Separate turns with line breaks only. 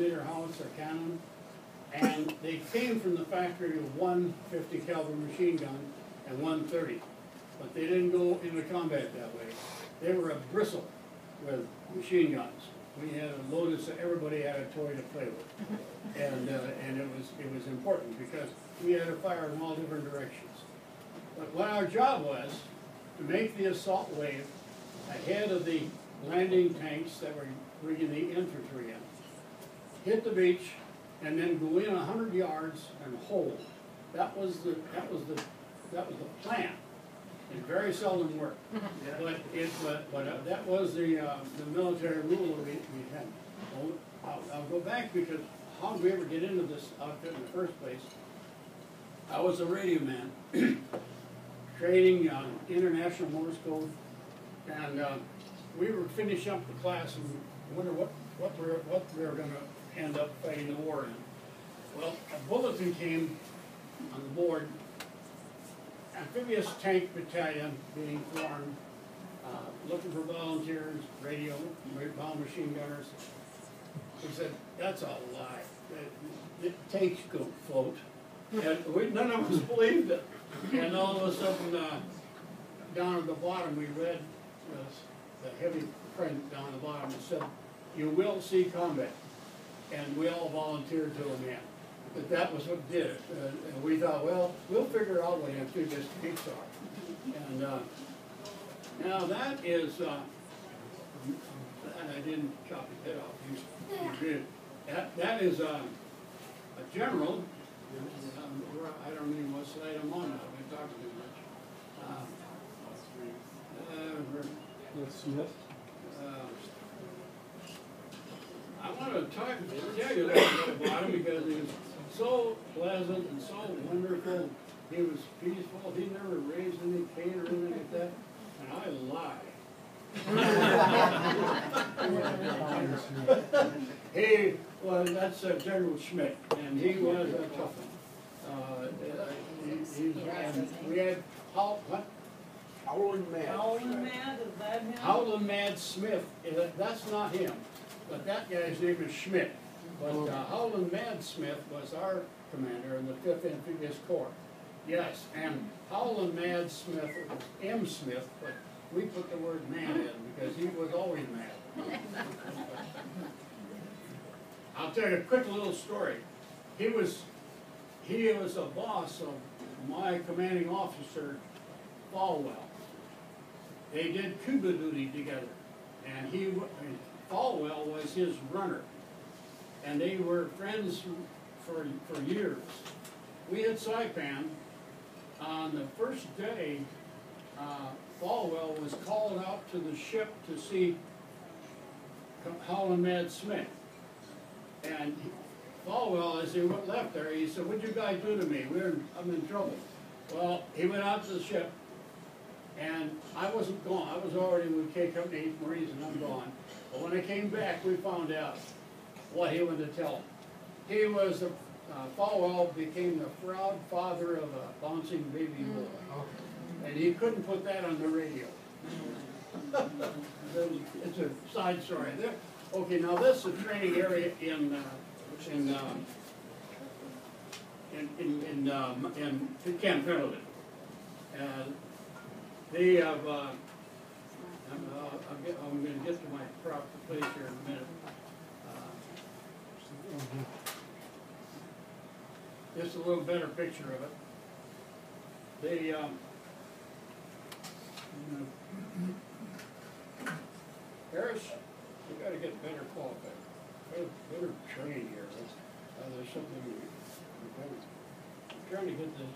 9mm howitzer cannon, and they came from the factory of one 50 caliber machine gun and one 30, but they didn't go into combat that way. They were a bristle with machine guns. We had a Lotus, so everybody had a toy to play with, and it was important because we had to fire in all different directions. But what our job was to make the assault wave ahead of the landing tanks that were bringing the infantry in, hit the beach, and then go in 100 yards and hold. That was the plan. It very seldom worked, but that was the military rule that we had. Well, I'll go back because how did we ever get into this outfit in the first place? I was a radio man, training international Morse code, and we were finishing up the class and wonder what we were going to end up fighting the war in. Well, a bulletin came on the board. Amphibious Tank Battalion being formed, looking for volunteers, radio, bomb machine gunners. We said, that's a lie. The tanks don't float. And none of us believed it. And all of a sudden, down at the bottom, we read the heavy print down at the bottom that said, you will see combat. And we all volunteered to a man. But that was what did it. And we thought, well, we'll figure out what amphibious tanks are. And now that is, and I didn't chop his head off. You did. That is a general. I don't even want to slide him on now. I've been talking too much.
Smith.
I want to tell you that about him because he was so pleasant and so wonderful. He was peaceful. He never raised any cane or anything like that. And I lie. He was, that's General Schmidt, and he was a tough one. We had
Howlin' Mad.
Howlin' Mad, is that him?
Howlin' Mad Smith. That's not him, but that guy's name is Schmidt. But Howlin' Mad Smith was our commander in the 5th Amphibious Corps. Yes, and Howlin' Mad Smith was M. Smith, but we put the word man in because he was always mad. I'll tell you a quick little story. He was a boss of my commanding officer, Falwell. They did Cuba duty together, and Falwell was his runner, and they were friends for years. We had Saipan. On the first day, Falwell was called out to the ship to see Howlin' Mad Smith. And Falwell, as he left there, he said, "What'd you guys do to me? I'm in trouble." Well, he went out to the ship, and I wasn't gone. I was already with K Company 8th Marines, and I'm gone. But when I came back, we found out what he wanted to tell him. He was Falwell became the proud father of a bouncing baby boy, and he couldn't put that on the radio. It's a side story there. Okay, now this is a training area in Camp Pendleton. They have. I'm going to get to my proper place here in a minute. Just a little better picture of it. They. Harris, we got to get better qualified, better trained here. There's something I'm trying to get this.